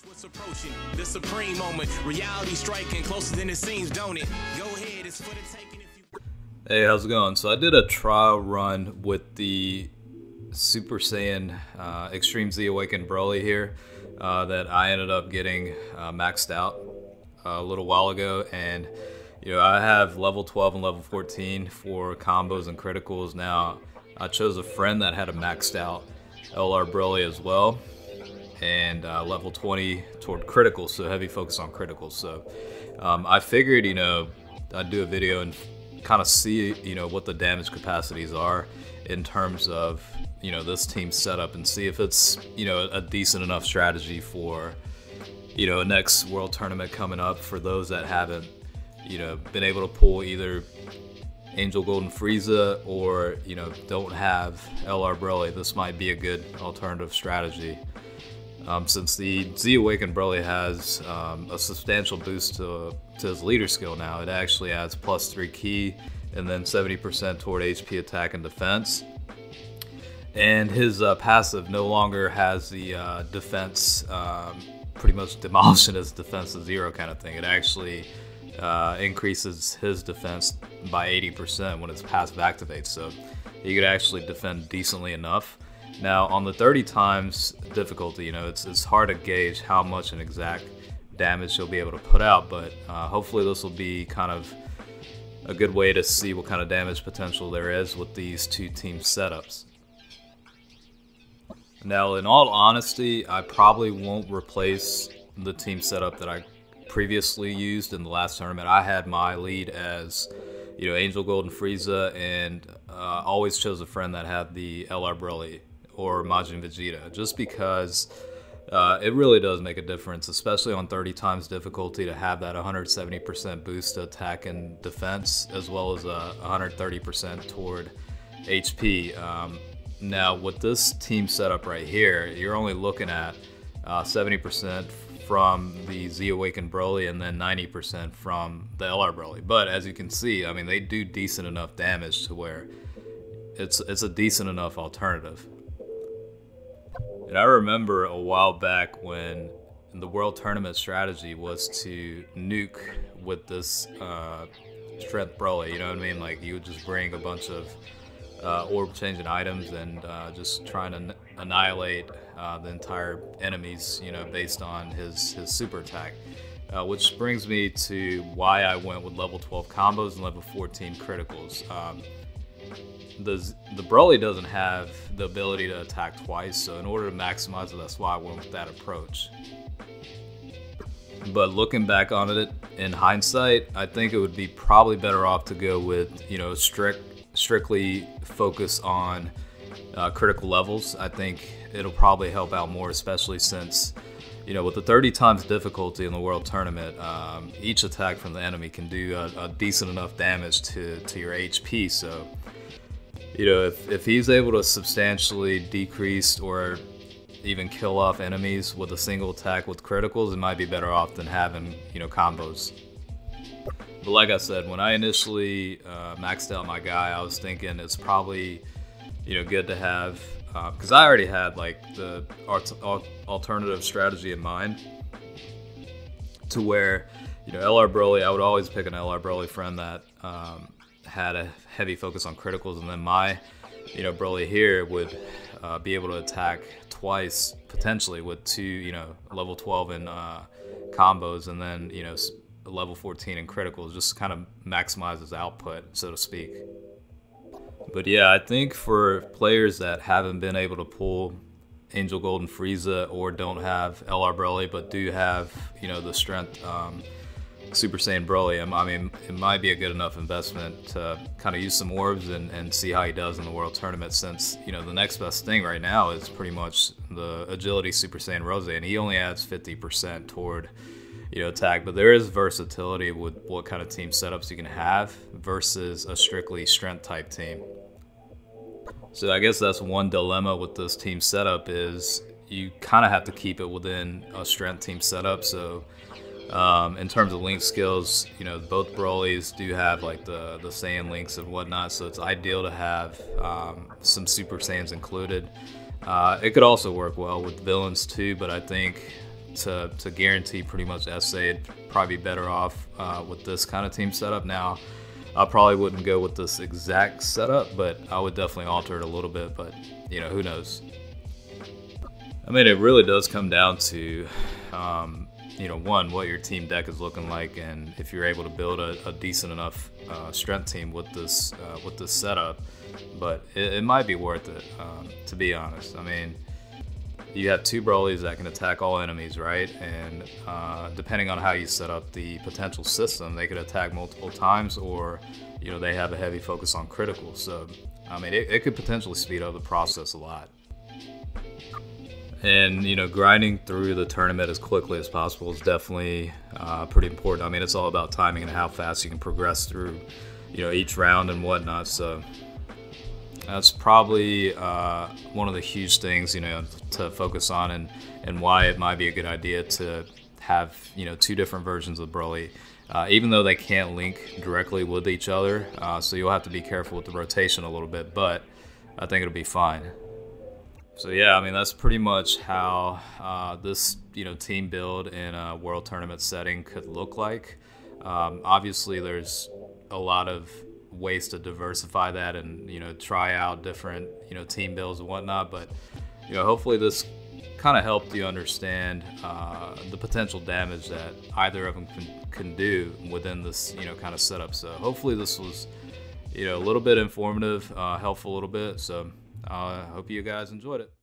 What's approaching the supreme moment, reality striking closer than it seems, don't it? Go ahead, it's for the taking if you... Hey, how's it going? So I did a trial run with the Super Saiyan Extreme Z Awakened Broly here that I ended up getting maxed out a little while ago, and I have level 12 and level 14 for combos and criticals. Now I chose a friend that had a maxed out LR Broly as well, and level 20 toward criticals, so heavy focus on criticals. So I figured I'd do a video and kind of see what the damage capacities are in terms of this team setup, and see if it's a decent enough strategy for a next world tournament coming up for those that haven't been able to pull either Angel Golden Frieza or don't have LR Broly. This might be a good alternative strategy. Since the Z Awakened Broly has a substantial boost to his leader skill now, it actually adds +3 ki and then 70% toward HP, attack, and defense. And his passive no longer has the defense pretty much demolishing his defense to 0 kind of thing. It actually increases his defense by 80% when its passive activates, so he could actually defend decently enough. Now on the 30 times difficulty, it's hard to gauge how much an exact damage he'll be able to put out, but hopefully this will be kind of a good way to see what kind of damage potential there is with these two team setups. Now in all honesty, I probably won't replace the team setup that I previously used in the last tournament. I had my lead as Angel Golden Frieza, and always chose a friend that had the LR Broly or Majin Vegeta, just because it really does make a difference, especially on 30 times difficulty, to have that 170% boost to attack and defense, as well as 130% toward HP. Now with this team setup right here, you're only looking at 70% from the Z Awakened Broly and then 90% from the LR Broly. But as you can see, I mean, they do decent enough damage to where it's a decent enough alternative. And I remember a while back when the world tournament strategy was to nuke with this strength Broly, you know what I mean? Like, you would just bring a bunch of orb changing items and just trying to annihilate the entire enemies, based on his super attack. Which brings me to why I went with level 12 combos and level 14 criticals. The Broly doesn't have the ability to attack twice, so in order to maximize it, that's why I went with that approach. But looking back on it in hindsight, I think it would be probably better off to go with strictly focus on critical levels. I think it'll probably help out more, especially since with the 30 times difficulty in the world tournament, each attack from the enemy can do a decent enough damage to your HP. So if he's able to substantially decrease or even kill off enemies with a single attack with criticals, it might be better off than having combos. But like I said, when I initially maxed out my guy, I was thinking it's probably good to have, because I already had like the alternative strategy in mind, to where LR Broly, I would always pick an LR Broly friend that had a heavy focus on criticals, and then my Broly here would be able to attack twice potentially with two level 12 in combos, and then level 14 in criticals, just kind of maximizes output, so to speak. But yeah, I think for players that haven't been able to pull Angel Golden Frieza or don't have LR Broly but do have the strength Super Saiyan Broly, I mean, it might be a good enough investment to kind of use some orbs and see how he does in the world tournament, since the next best thing right now is pretty much the agility Super Saiyan Rose, and he only adds 50% toward attack. But there is versatility with what kind of team setups you can have versus a strictly strength type team. So I guess that's one dilemma with this team setup, is you kind of have to keep it within a strength team setup. So in terms of link skills, both Brolys do have like the Saiyan links and whatnot, so it's ideal to have some Super Saiyans included. It could also work well with villains too, but I think to guarantee pretty much SA, it'd probably be better off with this kind of team setup. Now, I probably wouldn't go with this exact setup, but I would definitely alter it a little bit, but you know, who knows? I mean, it really does come down to, you know, one, what your team deck is looking like, and if you're able to build a decent enough strength team with this setup. But it might be worth it, to be honest. I mean, you have 2 Broly's that can attack all enemies, right? And depending on how you set up the potential system, they could attack multiple times, or you know, they have a heavy focus on critical. So I mean, it could potentially speed up the process a lot. And you know, grinding through the tournament as quickly as possible is definitely pretty important. I mean, it's all about timing and how fast you can progress through, you know, each round and whatnot. So that's probably one of the huge things, you know, to focus on, and why it might be a good idea to have, you know, 2 different versions of Broly, even though they can't link directly with each other. So you'll have to be careful with the rotation a little bit, but I think it'll be fine. So yeah, I mean, that's pretty much how this, you know, team build in a world tournament setting could look like. Obviously, there's a lot of ways to diversify that and, you know, try out different, you know, team builds and whatnot. But you know, hopefully this kind of helped you understand the potential damage that either of them can do within this, you know, kind of setup. So hopefully this was, you know, a little bit informative, helpful a little bit. So I hope you guys enjoyed it.